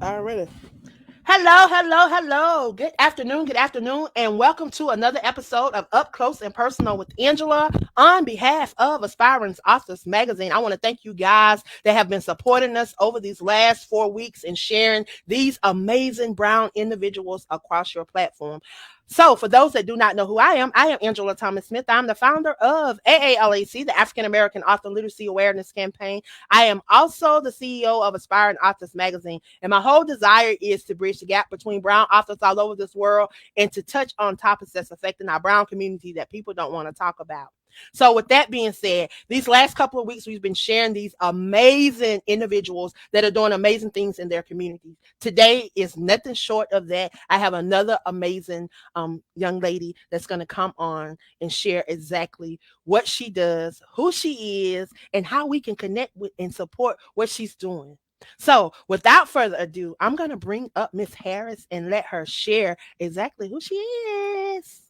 Already. Hello, hello, hello. Good afternoon, and welcome to another episode of Up Close and Personal with Angela. On behalf of Aspiring Authors Magazine, I want to thank you guys that have been supporting us over these last 4 weeks and sharing these amazing brown individuals across your platform. So, for those that do not know who I am Angela Thomas Smith. I'm the founder of AALAC, the African American Author Literacy Awareness Campaign. I am also the CEO of Aspiring Authors Magazine. And my whole desire is to bridge the gap between brown authors all over this world and to touch on topics that's affecting our brown community that people don't want to talk about. So, with that being said, these last couple of weeks, we've been sharing these amazing individuals that are doing amazing things in their communities. Today is nothing short of that. I have another amazing young lady that's going to come on and share exactly what she does, who she is, and how we can connect with and support what she's doing. So, without further ado, I'm going to bring up Miss Harris and let her share exactly who she is.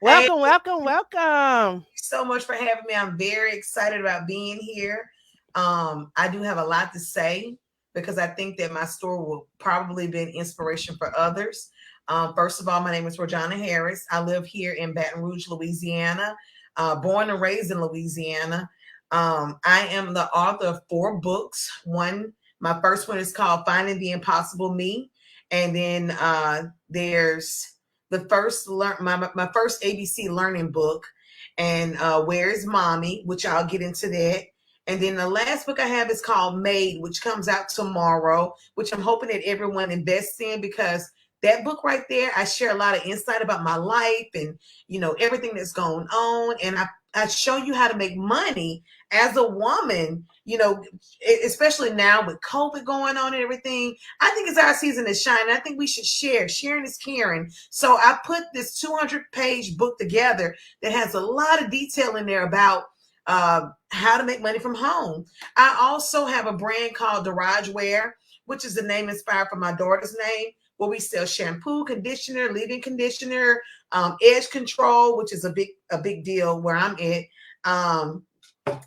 Hey, Welcome, welcome, welcome. so much for having me. I'm very excited about being here. I do have a lot to say because I think that my story will probably be an inspiration for others. First of all, my name is Rojonah Harris. I live here in Baton Rouge, Louisiana, born and raised in Louisiana. I am the author of 4 books. My first one is called Finding the Impossible Me. And then there's the first my first ABC learning book, and Where is Mommy, which I'll get into that. And then the last book I have is called Made, which comes out tomorrow, which I'm hoping that everyone invests in because that book right there, I share a lot of insight about my life and everything that's going on, and I show you how to make money as a woman. Especially now with COVID going on and everything. I think it's our season to shine. I think we should share. Sharing is caring. So I put this 200-page book together that has a lot of detail in there about how to make money from home. I also have a brand called Garage Wear, which is the name inspired from my daughter's name, where we sell shampoo, conditioner, leave-in conditioner, edge control, which is a big deal where I'm at.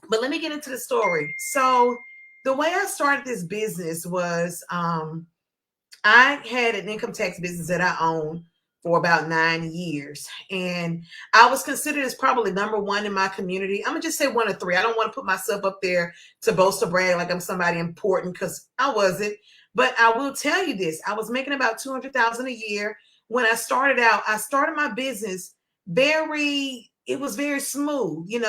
But let me get into the story. So the way I started this business was I had an income tax business that I owned for about 9 years. And I was considered as probably number one in my community. I'm going to just say one of three. I don't want to put myself up there to boast or brag like I'm somebody important because I wasn't. But I will tell you this. I was making about 200,000 a year. When I started out, I started my business it was very smooth, and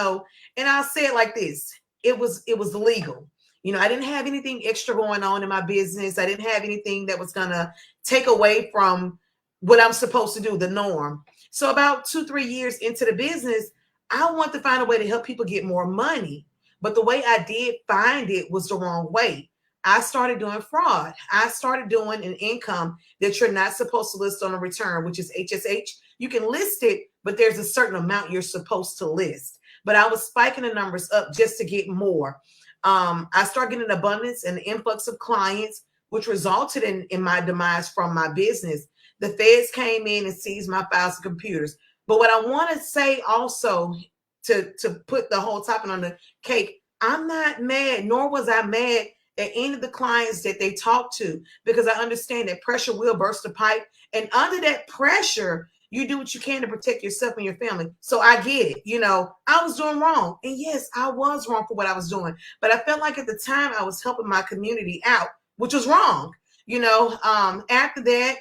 I'll say it like this. It was legal. I didn't have anything extra going on in my business. I didn't have anything that was going to take away from what I'm supposed to do, the norm. So about 2, 3 years into the business, I want to find a way to help people get more money. But the way I did find it was the wrong way. I started doing fraud. I started doing an income that you're not supposed to list on a return, which is HSH. You can list it, but there's a certain amount you're supposed to list. But I was spiking the numbers up just to get more. I started getting an abundance and an influx of clients, which resulted in my demise from my business. The feds came in and seized my files and computers. But what I want to say also to put the whole topping on the cake, I'm not mad, nor was I mad at any of the clients that they talked to, because I understand that pressure will burst the pipe. And under that pressure, you do what you can to protect yourself and your family. So I get it. I was doing wrong. And yes, I was wrong for what I was doing. But I felt like at the time I was helping my community out, which was wrong. After that,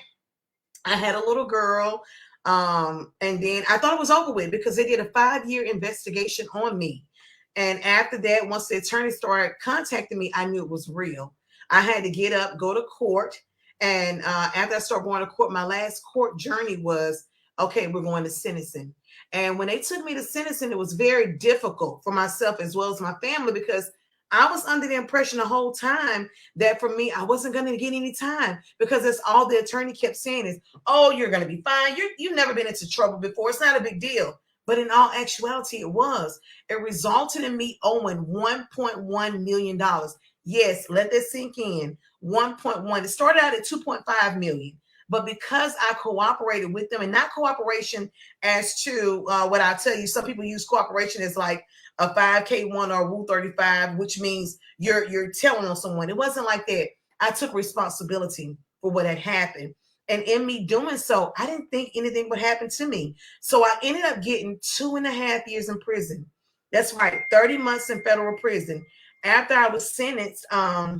I had a little girl. And then I thought it was over with because they did a 5-year investigation on me. And after that, once the attorney started contacting me, I knew it was real. I had to get up, go to court. And after I started going to court, my last court journey was, okay, we're going to sentencing. And when they took me to sentencing, it was very difficult for myself as well as my family because I was under the impression the whole time that for me, I wasn't going to get any time because that's all the attorney kept saying is, oh, you're going to be fine. You've never been into trouble before. It's not a big deal. But in all actuality, it was. It resulted in me owing $1.1 million. Yes, let that sink in. 1.1. It started out at 2.5 million. But because I cooperated with them, and not cooperation as to what I tell you, some people use cooperation as like a 5K1 or Rule 35, which means you're telling on someone. It wasn't like that. I took responsibility. for what had happened. And in me doing so, I didn't think anything would happen to me. So I ended up getting 2.5 years in prison. That's right, 30 months in federal prison. After I was sentenced, I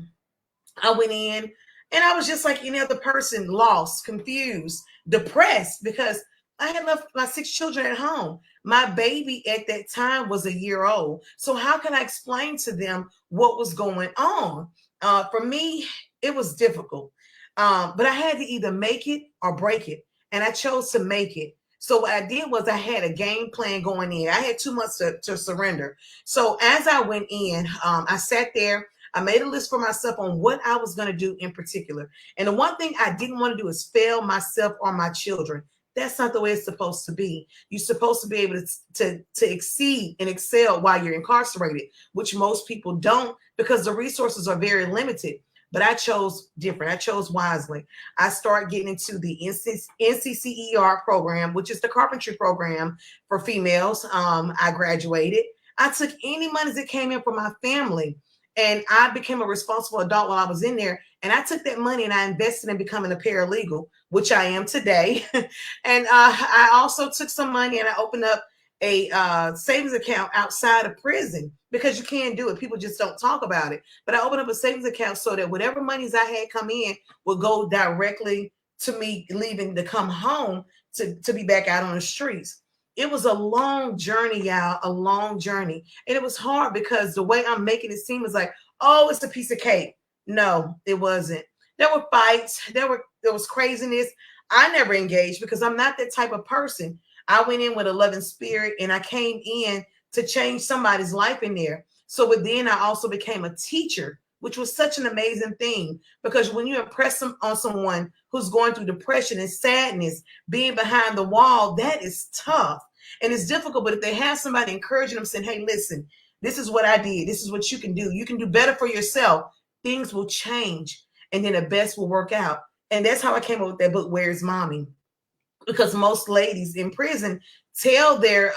went in and I was just like any other person, lost, confused, depressed because I had left my 6 children at home. My baby at that time was a year old. So, how can I explain to them what was going on? For me, it was difficult. But I had to either make it or break it. And I chose to make it. So, what I did was I had a game plan going in. I had 2 months to surrender. So, as I went in, I sat there. I made a list for myself on what I was going to do in particular. And the one thing I didn't want to do is fail myself or my children. That's not the way it's supposed to be. You're supposed to be able to exceed and excel while you're incarcerated, which most people don't because the resources are very limited. But I chose different. I chose wisely. I started getting into the NCCER program, which is the carpentry program for females. I graduated. I took any money that came in from my family and I became a responsible adult while I was in there. And I took that money and I invested in becoming a paralegal, which I am today. And I also took some money and I opened up a savings account outside of prison because you can't do it. People just don't talk about it. But I opened up a savings account so that whatever monies I had come in would go directly to me leaving to come home to be back out on the streets. It was a long journey, y'all, a long journey. And it was hard because the way I'm making it seem is like, oh, it's a piece of cake. No, it wasn't. There were fights, there was craziness. I never engaged because I'm not that type of person. I went in with a loving spirit and I came in to change somebody's life in there. So within, I also became a teacher, which was such an amazing thing because when you impress on someone who's going through depression and sadness, being behind the wall, that is tough and it's difficult. But if they have somebody encouraging them, saying, hey, listen, this is what I did. This is what you can do. You can do better for yourself. Things will change and then the best will work out. And that's how I came up with that book, Where's Mommy? Because most ladies in prison tell their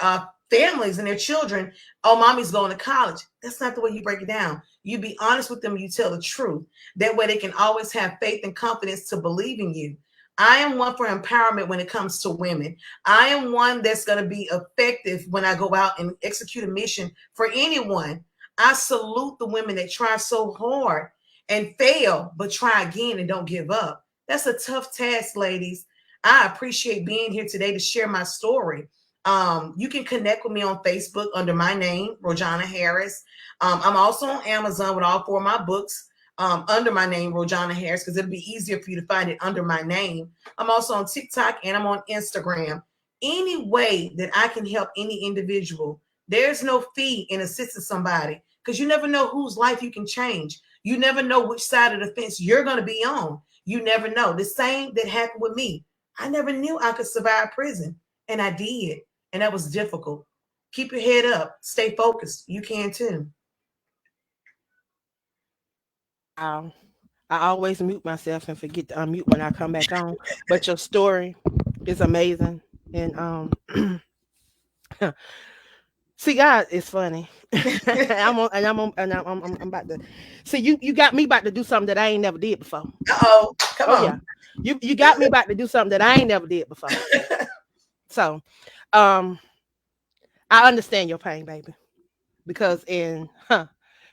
families and their children, oh, mommy's going to college. That's not the way you break it down. You be honest with them. You tell the truth. That way they can always have faith and confidence to believe in you. I am one for empowerment when it comes to women. I am one that's going to be effective when I go out and execute a mission for anyone. I salute the women that try so hard and fail, but try again and don't give up. That's a tough task, ladies. I appreciate being here today to share my story. You can connect with me on Facebook under my name, Rojonah Harris. I'm also on Amazon with all 4 of my books under my name, Rojonah Harris, because it'll be easier for you to find it under my name. I'm also on TikTok and I'm on Instagram. Any way that I can help any individual, there's no fee in assisting somebody because you never know whose life you can change. You never know which side of the fence you're going to be on. You never know. The same that happened with me. I never knew I could survive prison, and I did. And that was difficult. Keep your head up. Stay focused. You can too. I always mute myself and forget to unmute when I come back on. But your story is amazing. And see, God is funny. I'm about to see you got me about to do something that I ain't never did before. Uh-oh. Come Oh yeah. on. You got me about to do something that I ain't never did before. So um I understand your pain, baby. Because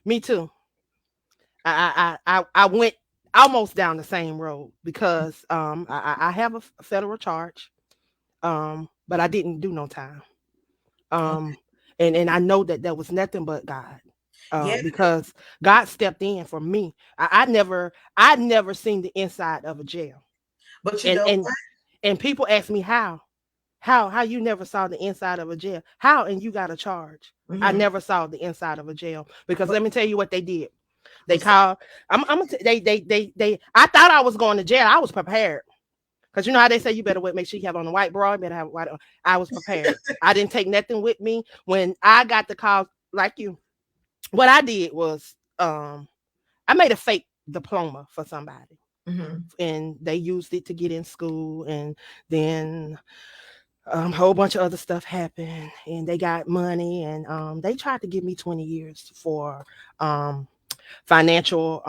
me too. I went almost down the same road because I have a federal charge, but I didn't do no time. Okay. Um, and I know that there was nothing but God, Yeah, because God stepped in for me. I never seen the inside of a jail, but you and know and and people ask me how you never saw the inside of a jail, how, and you got a charge. what? I never saw the inside of a jail because But let me tell you what they did. They what's that? called. They. I thought I was going to jail. I was prepared because you know how they say you better make sure you have on a white bra. You better have a white. I was prepared. I didn't take nothing with me when I got the call. Like you, what I did was I made a fake diploma for somebody, Mm-hmm. and they used it to get in school, and then a whole bunch of other stuff happened, and they got money, and they tried to give me 20 years for um financial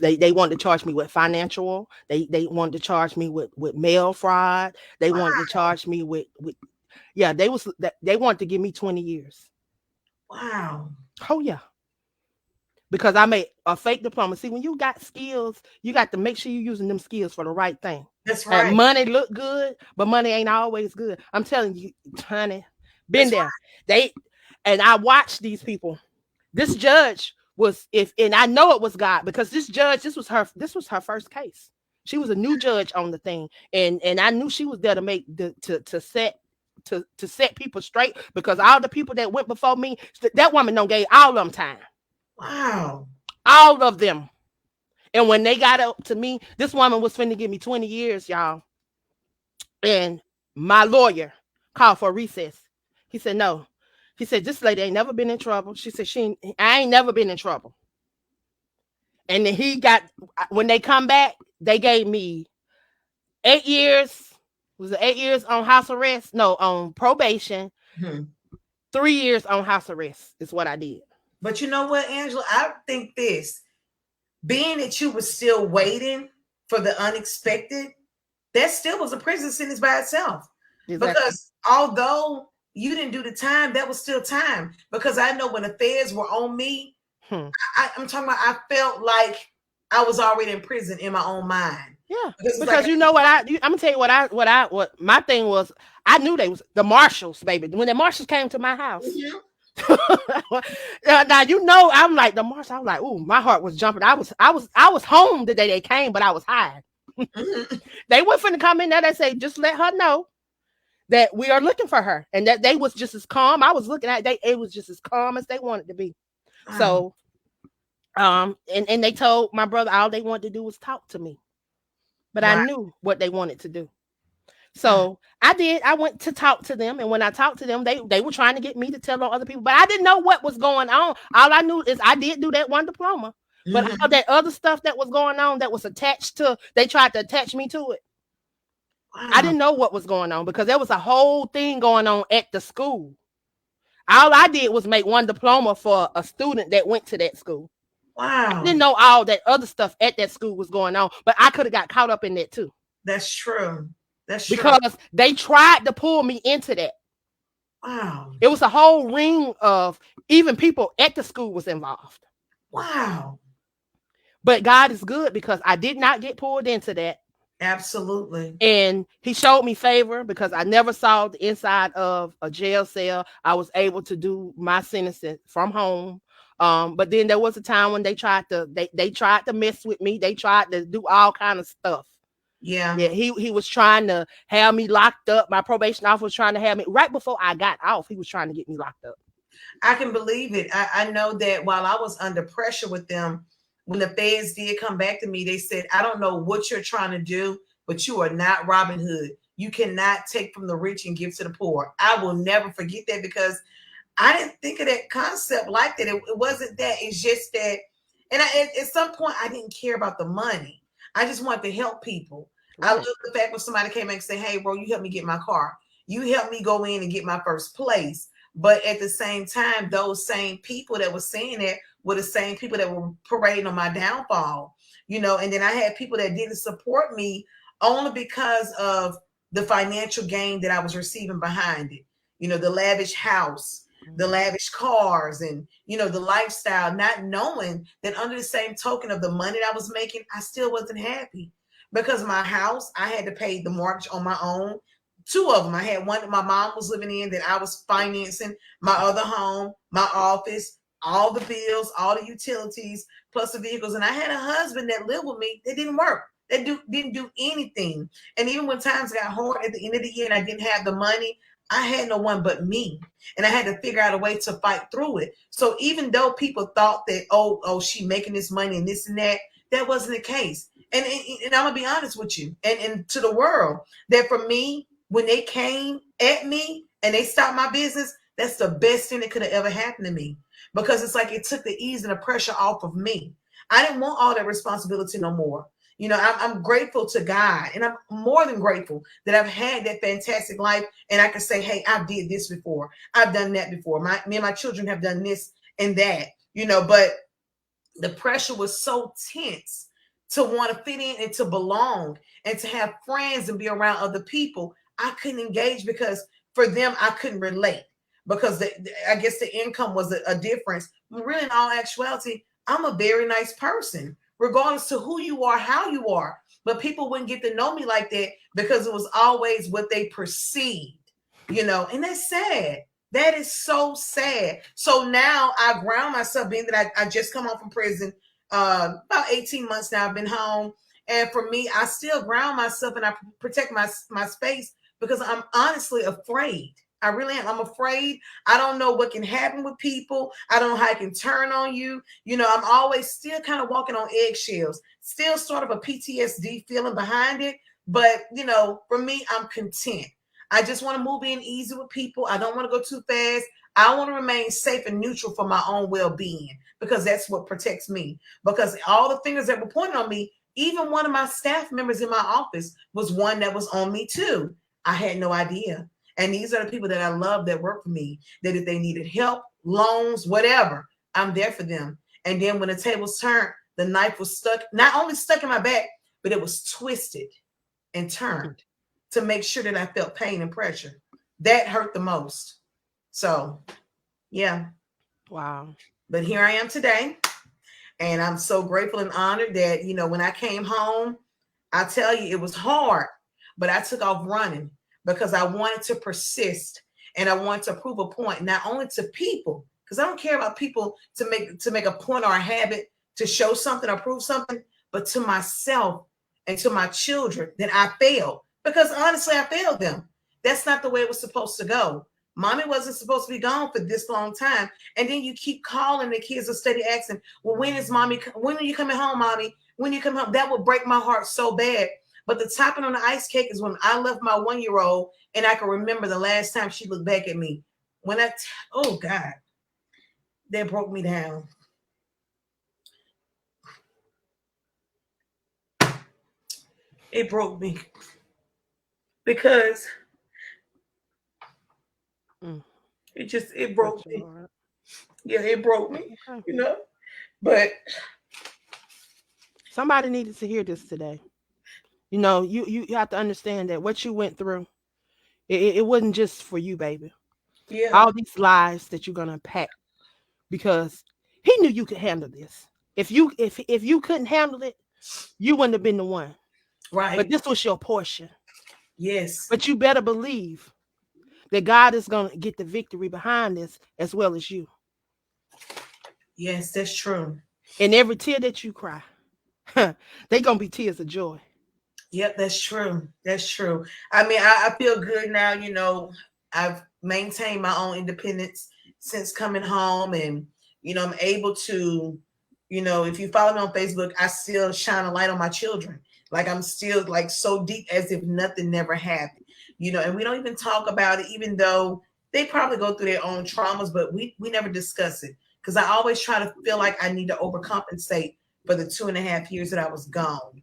They wanted to charge me with financial. They wanted to charge me with mail fraud. They wanted to charge me with yeah. They wanted to give me 20 years. Wow. Oh yeah, because I made a fake diploma. See, when you got skills, you got to make sure you're using them skills for the right thing. That's And right. money look good, but money ain't always good. I'm telling you, honey, been That's there. They and I watched these people. This judge was if and I know it was God because this judge, this was her first case. She was a new judge on the thing. And I knew she was there to make the to set people straight because all the people that went before me, that woman don't gave all of them time. wow. All of them. And when they got up to me, this woman was finna give me 20 years, y'all. And my lawyer called for a recess. He said, no. He said, this lady ain't never been in trouble. She said, I ain't never been in trouble. And then when they come back, they gave me 8 years. Was it 8 years on house arrest? No, on probation. Hmm. 3 years on house arrest is what I did. But you know what, Angela? I think this, being that you were still waiting for the unexpected, that still was a prison sentence by itself. Exactly. Because although you didn't do the time, that was still time. Because I know when the feds were on me, Hmm. I'm talking about, I felt like I was already in prison in my own mind. Yeah, Because it's like, because you know I'm gonna tell you what my thing was. I knew they was the marshals, baby. When the marshals came to my house, mhm, now you know I'm like the marshal. I was like, ooh, my heart was jumping. I was home the day they came, but I was high. mhm. They were finna come in there. They say just let her know that we are looking for her, and that they was just as calm. I was looking at they. It was just as calm as they wanted to be. Wow, So and they told my brother all they wanted to do was talk to me, but I wow, knew what they wanted to do. wow, So I did. I went to talk to them, and when I talked to them, they were trying to get me to tell on other people, but I didn't know what was going on. All I knew is I did do that one diploma, but all mhm, that other stuff that was going on that was attached to, they tried to attach me to it. I wow, didn't know what was going on because there was a whole thing going on at the school. All I did was make one diploma for a student that went to that school. I wow. didn't know all that other stuff at that school was going on, but I could have got caught up in that too That's true. That's true. because they tried to pull me into that. Wow, It was a whole ring of even people at the school was involved. wow. But God is good because I did not get pulled into that. Absolutely. And he showed me favor because I never saw the inside of a jail cell. I was able to do my sentencing from home. But then there was a time when they tried to mess with me. They tried to do all kind of stuff. Yeah. Yeah, he was trying to have me locked up. My probation officer was trying to have me right before I got off. He was trying to get me locked up. I can believe it. I know that while I was under pressure with them, when the feds did come back to me, they said, I don't know what you're trying to do, but you are not Robin Hood. You cannot take from the rich and give to the poor. I will never forget that because I didn't think of that concept like that. It wasn't that. It's just that. And at some point, I didn't care about the money. I just wanted to help people. I love Right. the fact when somebody came in and say, hey, bro, you helped me get my car. You helped me go in and get my first place. But at the same time, those same people that were saying that were the same people that were parading on my downfall, and then I had people that didn't support me only because of the financial gain that I was receiving behind it. The lavish house, the Mhm. lavish cars, and the lifestyle, not knowing that under the same token of the money that I was making, I still wasn't happy because my house, I had to pay the mortgage on my own. Two of them. I had one that my mom was living in that I was financing, my other home, my office, all the bills, all the utilities, plus the vehicles. And I had a husband that lived with me that didn't work, that didn't do anything. And even when times got hard at the end of the year and I didn't have the money, I had no one but me. And I had to figure out a way to fight through it. So even though people thought that, oh, she making this money and this and that wasn't the case. And I'm gonna be honest with you and to the world, that for me, when they came at me and they stopped my business, that's the best thing that could have ever happened to me because it's like it took the ease and the pressure off of me. I didn't want all that responsibility no more. I'm grateful to God, and I'm more than grateful that I've had that fantastic life, and I can say, hey, I did this before, I've done that before. Me and my children have done this and that. But the pressure was so tense to want to fit in and to belong and to have friends and be around other people. I couldn't engage because for them, I couldn't relate because I guess the income was a difference. But really, in all actuality, I'm a very nice person, regardless to who you are, how you are. But people wouldn't get to know me like that because it was always what they perceived, and that's sad. That is so sad. So now I ground myself, being that I just come home from prison, about 18 months now. I've been home. And for me, I still ground myself and I protect my space because I'm honestly afraid. I really am. I'm afraid. I don't know what can happen with people. I don't know how I can turn on you. I'm always still kind of walking on eggshells, still sort of a PTSD feeling behind it. But, for me, I'm content. I just want to move in easy with people. I don't want to go too fast. I want to remain safe and neutral for my own well-being because that's what protects me. Because all the fingers that were pointed on me, even one of my staff members in my office was one that was on me too. I had no idea. And these are the people that I love that work for me, that if they needed help, loans, whatever, I'm there for them. And then when the tables turned, the knife was stuck, not only stuck in my back, but it was twisted and turned to make sure that I felt pain and pressure. That hurt the most. So, yeah. Wow. But here I am today. And I'm so grateful and honored that, when I came home, I tell you, it was hard, but I took off running because I wanted to persist and I wanted to prove a point, not only to people, because I don't care about people to make a point or a habit to show something or prove something, but to myself and to my children that I failed. Because honestly, I failed them. That's not the way it was supposed to go. Mommy wasn't supposed to be gone for this long time. And then you keep calling, the kids are steady asking, well, when are you coming home, mommy? When you come home? That would break my heart so bad. But the topping on the ice cake is when I left my 1-year-old and I can remember the last time she looked back at me. Oh God, that broke me down. It broke me because it broke me. Yeah, it broke me, Okay. But Somebody needed to hear this today. You have to understand that what you went through, it wasn't just for you, baby. yeah, All these lies that you're gonna pack because he knew you could handle this. If you couldn't handle it, you wouldn't have been the one. But right. this was your portion. Yes. But you better believe that God is gonna get the victory behind this as well as you. Yes, that's true. And every tear that you cry, they gonna be tears of joy. Yep, that's true. That's true. I mean, I feel good now. I've maintained my own independence since coming home, and I'm able to, if you follow me on Facebook, I still shine a light on my children. Like I'm still like so deep as if nothing never happened. And we don't even talk about it, even though they probably go through their own traumas, but we never discuss it because I always try to feel like I need to overcompensate for the 2.5 years that I was gone.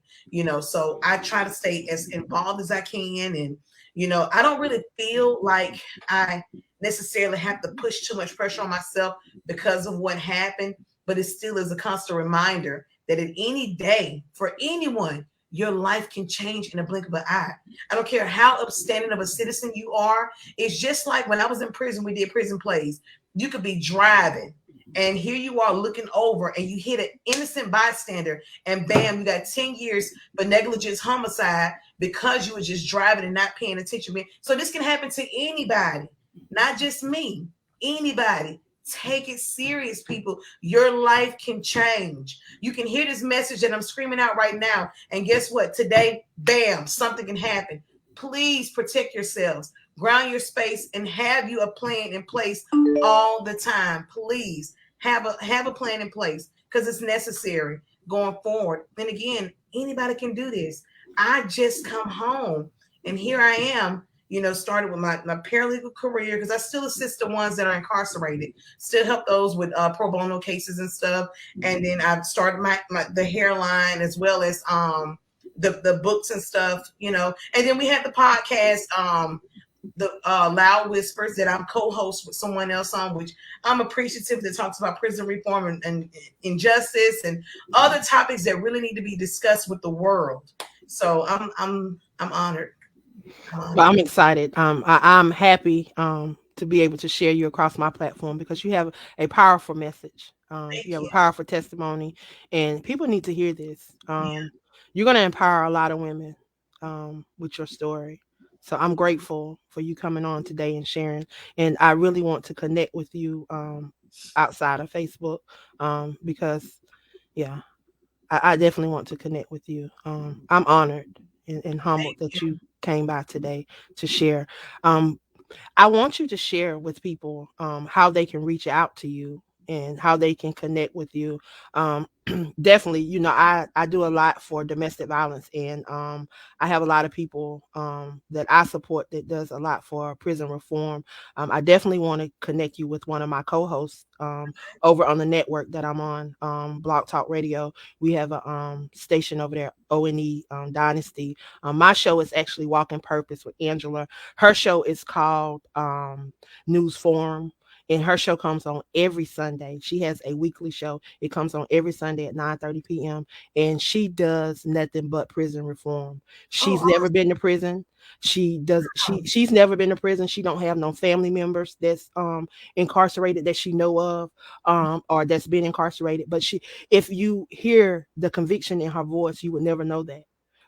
So I try to stay as involved as I can. And, I don't really feel like I necessarily have to push too much pressure on myself because of what happened, but it still is a constant reminder that at any day for anyone, your life can change in a blink of an eye. I don't care how upstanding of a citizen you are. It's just like when I was in prison, we did prison plays. You could be driving and here you are looking over and you hit an innocent bystander and bam, you got 10 years for negligence homicide because you were just driving and not paying attention. So this can happen to anybody, not just me, anybody. Take it serious, people. Your life can change. You can hear this message that I'm screaming out right now. And guess what? Today, bam, something can happen. Please protect yourselves, ground your space, and have you a plan in place all the time. Please have a plan in place because it's necessary going forward. And again, anybody can do this. I just come home and here I am, started with my paralegal career because I still assist the ones that are incarcerated, still help those with pro bono cases and stuff. And then I've started the hairline as well as the books and stuff, and then we had the podcast the Loud Whispers that I'm co-host with someone else on, which I'm appreciative, that talks about prison reform and injustice and other topics that really need to be discussed with the world. So I'm honored. I'm Well, honored. I'm excited. I'm happy to be able to share you across my platform because you have a powerful message. Thank You have a you. powerful testimony, and people need to hear this. Yeah, You're going to empower a lot of women with your story. So I'm grateful for you coming on today and sharing. And I really want to connect with you outside of Facebook because, yeah, I definitely want to connect with you. I'm honored and humbled thank that you. you came by today to share. Um, I want you to share with people how they can reach out to you and how they can connect with you. Um, definitely, I do a lot for domestic violence, and I have a lot of people that I support that does a lot for prison reform. I definitely want to connect you with one of my co-hosts over on the network that I'm on, Blog Talk Radio. We have a station over there, O&E Dynasty. My show is actually Walking Purpose with Angela. Her show is called News Forum, and her show comes on every Sunday. She has a weekly show. It comes on every Sunday at 9:30 p.m. and she does nothing but prison reform. Oh, She's never been to prison. awesome. She's never been to prison. She don't have no family members that's incarcerated that she know of, or that's been incarcerated. But if you hear the conviction in her voice, you would never know that Wow.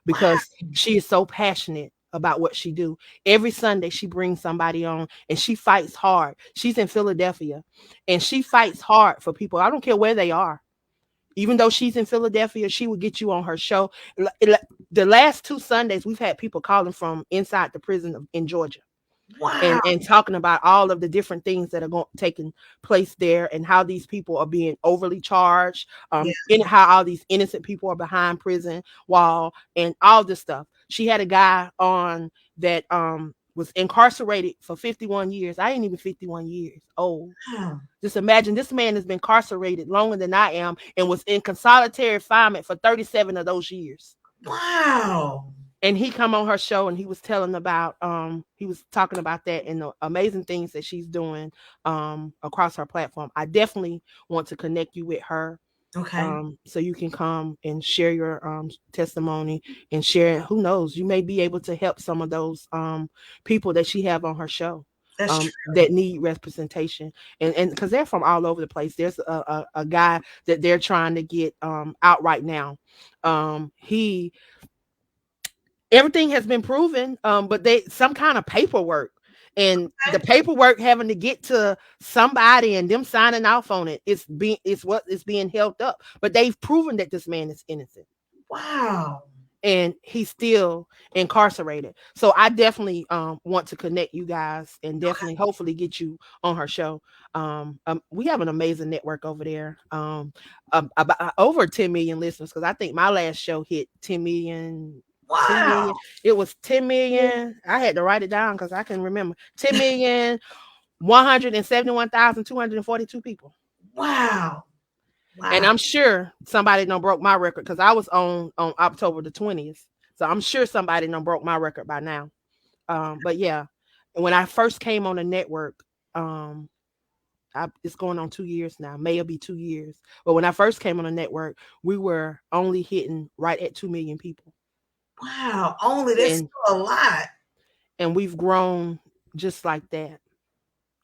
because she is so passionate about what she do. Every Sunday she brings somebody on and she fights hard. She's in Philadelphia and she fights hard for people. I don't care where they are. Even though she's in Philadelphia, she will get you on her show. The last 2 Sundays, we've had people calling from inside the prison in Georgia Wow. and talking about all of the different things that are taking place there and how these people are being overly charged, Yeah. and how all these innocent people are behind prison wall and all this stuff. She had a guy on that was incarcerated for 51 years. I ain't even 51 years old. Wow. Just imagine this man has been incarcerated longer than I am and was in solitary confinement for 37 of those years. Wow. And he come on her show and he was telling about he was talking about that and the amazing things that she's doing across her platform. I definitely want to connect you with her, Okay. so you can come and share your testimony and share. Who knows, you may be able to help some of those people that she have on her show That's true. that need representation, and because they're from all over the place. There's a guy that they're trying to get out right now. He Everything has been proven, but they some kind of paperwork, and the paperwork having to get to somebody and them signing off on it, it's what is being held up, but they've proven that this man is innocent Wow. and he's still incarcerated. So I definitely want to connect you guys and definitely hopefully get you on her show. We have an amazing network over there, about over 10 million listeners, because I think my last show hit 10 million. 10 Wow. million. It was 10 million. I had to write it down because I can remember 10,171,242 people. Wow. And Wow. I'm sure somebody done broke my record because I was on October the 20th. So I'm sure somebody done broke my record by now. But yeah, when I first came on the network, um, it's going on 2 years now. May will be 2 years. But when I first came on the network, we were only hitting right at 2 million people. Wow. Only that's And still a lot. we've grown just like that.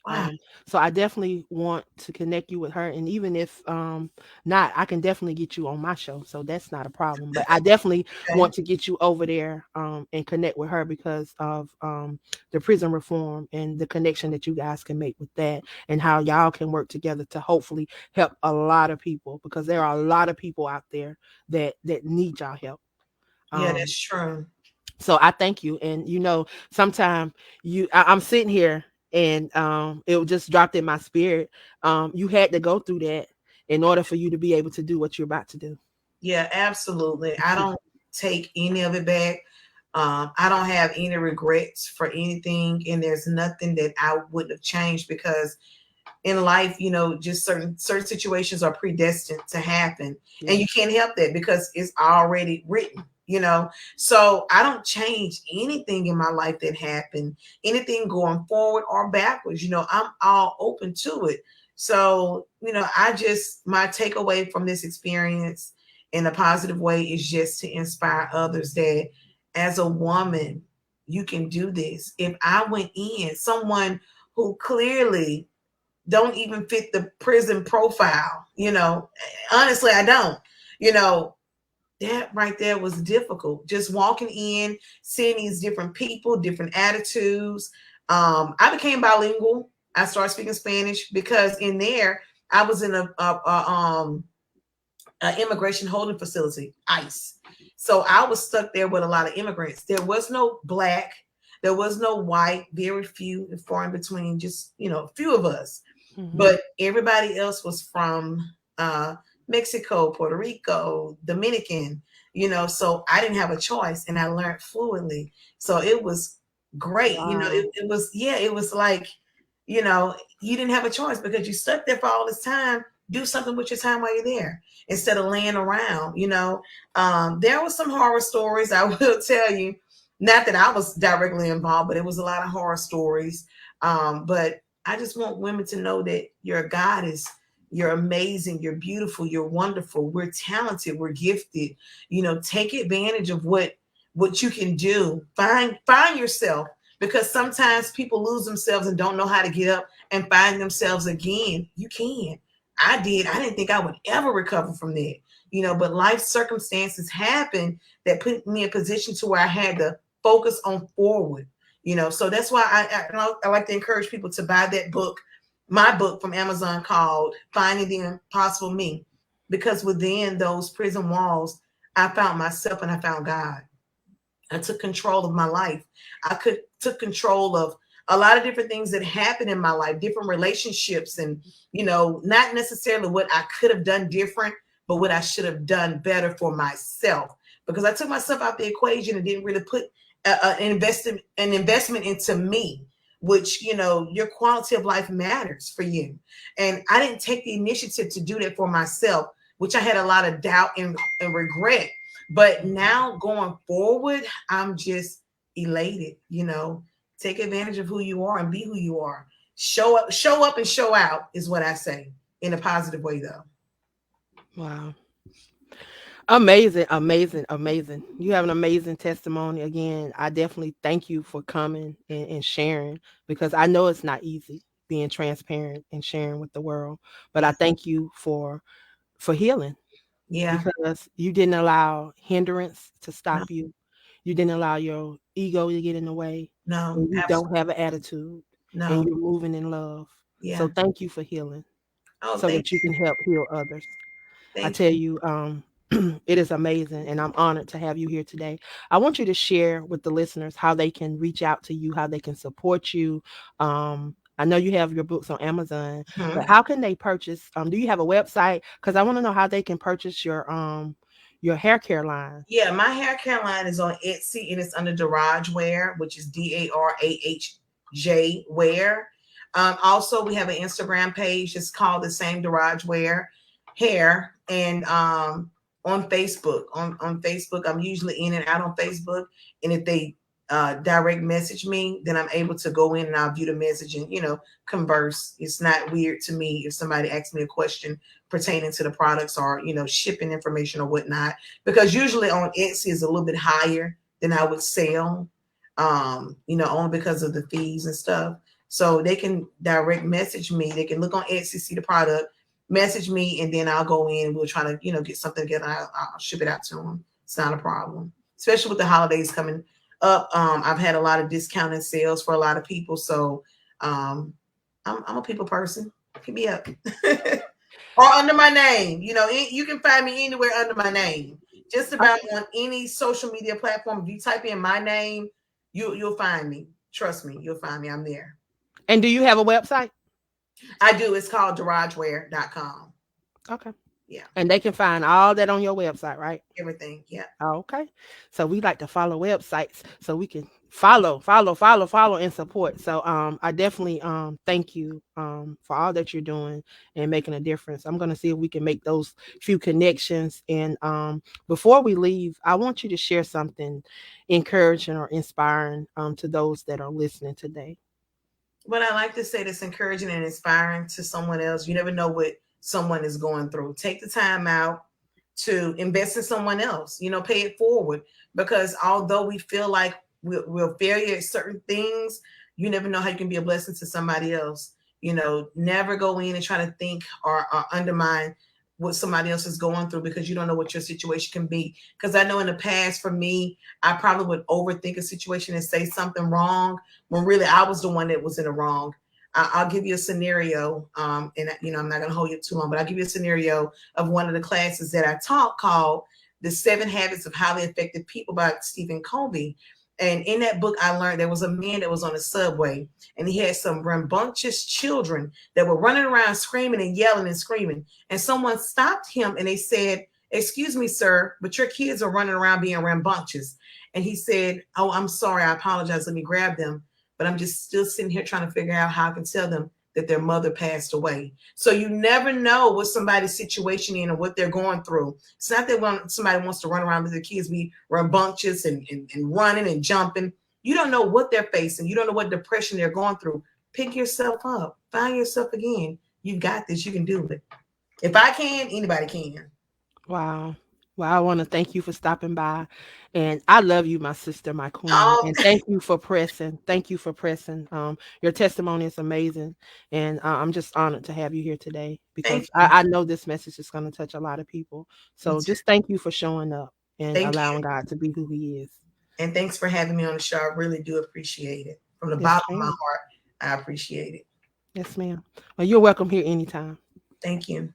Wow. Um, so I definitely want to connect you with her, and even if not, I can definitely get you on my show. So that's not a problem. But I definitely Okay. want to get you over there and connect with her because of the prison reform and the connection that you guys can make with that, and how y'all can work together to hopefully help a lot of people, because there are a lot of people out there that need y'all help. Yeah, Um, that's true. so I thank you. And sometimes I'm sitting here and it just dropped in my spirit. You had to go through that in order for you to be able to do what you're about to do. Yeah, absolutely. I don't take any of it back. I don't have any regrets for anything, and there's nothing that I would have changed because in life, just certain situations are predestined to happen, and Yeah. you can't help that because it's already written. you know. So I don't change anything in my life that happened, anything going forward or backwards. I'm all open to it. So, I just, my takeaway from this experience in a positive way is just to inspire others that as a woman, you can do this. If I went in, someone who clearly don't even fit the prison profile, honestly, I don't, you know, that right there was difficult. Just walking in, seeing these different people, different attitudes. I became bilingual. I started speaking Spanish because in there I was in a immigration holding facility, ICE. So I was stuck there with a lot of immigrants. There was no black, there was no white, very few, far in between, just a few of us. Mm-hmm. But everybody else was from uh, Mexico, Puerto Rico, Dominican. So I didn't have a choice, and I learned fluently. So it was great. Wow. It was, yeah, it was like, you know, you didn't have a choice because you stuck there for all this time. Do something with your time while you're there instead of laying around. There was some horror stories, I will tell you. Not that I was directly involved, but it was a lot of horror stories. But I just want women to know that you're a goddess. You're amazing. You're beautiful. You're wonderful. We're talented. We're gifted. Take advantage of what you can do. Find yourself, because sometimes people lose themselves and don't know how to get up and find themselves again. You can. I did. I didn't think I would ever recover from that. But life circumstances happened that put me in a position to where I had to focus on forward. So that's why I like to encourage people to buy that book, my book from Amazon, called Finding the Impossible Me, because within those prison walls, I found myself and I found God. I took control of my life. Took control of a lot of different things that happened in my life, different relationships, and not necessarily what I could have done different, but what I should have done better for myself. Because I took myself out the equation and didn't really put an investment into me, which your quality of life matters for you. And I didn't take the initiative to do that for myself, which I had a lot of doubt and regret. But now going forward, I'm just elated. Take advantage of who you are and be who you are. Show up and show out is what I say, in a positive way, though. Wow. Amazing, amazing, amazing. You have an amazing testimony. Again, I definitely thank you for coming and sharing, because I know it's not easy being transparent and sharing with the world. But I Yeah. thank you for healing, Yeah. because you didn't allow hindrance to No, stop you. You didn't allow your ego to get in the way, no, and you don't absolutely. have an attitude, and No. you're moving in love. Yeah. So thank you for healing, Oh, so thank that you can help heal others. I thank tell you. you, it is amazing, and I'm honored to have you here today. I want you to share with the listeners how they can reach out to you, how they can support you. I know you have your books on Amazon, but Mhm. how can they purchase? Do you have a website? Because I want to know how they can purchase your hair care line. Yeah, my hair care line is on Etsy and it's under Daraj Wear, which is Darahj Wear. Also, we have an Instagram page. It's called the same Daraj Wear Hair, and on Facebook. On Facebook, I'm usually in and out on Facebook, and if they direct message me, then I'm able to go in and I'll view the message and converse. It's not weird to me if somebody asks me a question pertaining to the products or shipping information or whatnot, because usually on Etsy is a little bit higher than I would sell, only because of the fees and stuff. So they can direct message me. They can look on Etsy, see the product, message me, and then I'll go in and we'll try to, get something together. I'll ship it out to them. It's not a problem, especially with the holidays coming up. I've had a lot of discounted sales for a lot of people. So I'm a people person. Hit me up. Or under my name. You can find me anywhere under my name. Just about Okay. on any social media platform. If you type in my name, you'll find me. Trust me, you'll find me. I'm there. And do you have a website? I do. It's called garagewear.com. Okay. Yeah, And they can find all that on your website, right? everything. Yeah. Okay. So we like to follow websites so we can follow and support. So I definitely thank you for all that you're doing and making a difference. I'm gonna see if we can make those few connections. And before we leave, I want you to share something encouraging or inspiring to those that are listening today. But I like to say that's encouraging and inspiring to someone else. You never know what someone is going through. Take the time out to invest in someone else, pay it forward. Because although we feel like we're failure at certain things, you never know how you can be a blessing to somebody else. Never go in and try to think or undermine what somebody else is going through, because you don't know what your situation can be. Because I know in the past, for me, I probably would overthink a situation and say something wrong when really I was the one that was in the wrong. I'll give you a scenario, and I'm not going to hold you too long, but I'll give you a scenario of one of the classes that I taught called "The 7 Habits of Highly Effective People" by Stephen Covey. And in that book, I learned there was a man that was on the subway, and he had some rambunctious children that were running around screaming and yelling and screaming. And someone stopped him and they said, "Excuse me, sir, but your kids are running around being rambunctious." And he said, "Oh, I'm sorry. I apologize. Let me grab them. But I'm just still sitting here trying to figure out how I can tell them that their mother passed away." So you never know what somebody's situation is or what they're going through. It's not that when somebody wants to run around with their kids be rambunctious and running and jumping. You don't know what they're facing. You don't know what depression they're going through. Pick yourself up. Find yourself again. You got this. You can do it. If I can, anybody can. Wow. Well, I want to thank you for stopping by. And I love you, my sister, my queen. Um, And thank you for pressing. Thank you for pressing. Your testimony is amazing. And I'm just honored to have you here today thank because you. I know this message is going to touch a lot of people. Me So too. just thank you for showing up and Thank you. allowing God to be who he is. And thanks for having me on the show. I really do appreciate it. From the Yes, bottom of my ma'am. heart, I appreciate it. Yes, ma'am. Well, you're welcome here anytime. Thank you.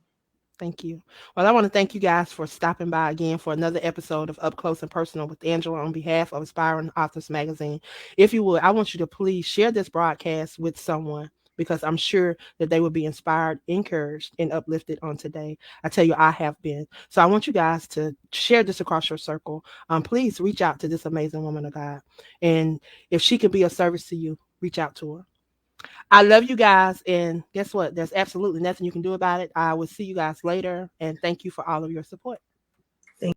Thank you. Well, I want to thank you guys for stopping by again for another episode of Up Close and Personal with Angela on behalf of Aspiring Authors Magazine. If you would, I want you to please share this broadcast with someone because I'm sure that they will be inspired, encouraged, and uplifted on today. I tell you, I have been. So I want you guys to share this across your circle. Please reach out to this amazing woman of God. And if she can be of service to you, reach out to her. I love you guys. And guess what? There's absolutely nothing you can do about it. I will see you guys later. And thank you for all of your support.